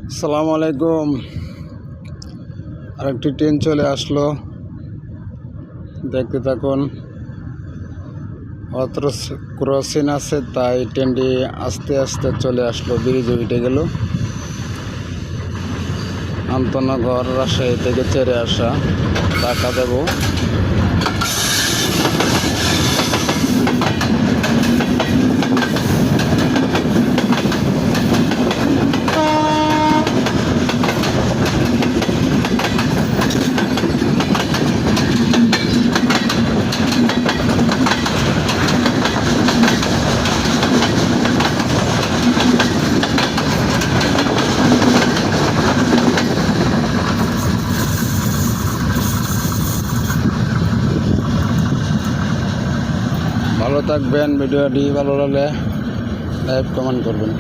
আসসালামু আলাইকুম। আরেকটি ট্রেন চলে আসলো, দেখতে থাকুন। অত্র ক্রসিং আছে, তাই ট্রেনটি আস্তে আস্তে চলে আসলো, ব্রিজে উঠে গেল। আন্তনগর রাজশাহী থেকে ছেড়ে আসা, টাকা দেব। ভালো থাকবেন। ভিডিওটি ভালো লাগলে লাইক কমেন্ট করবেন।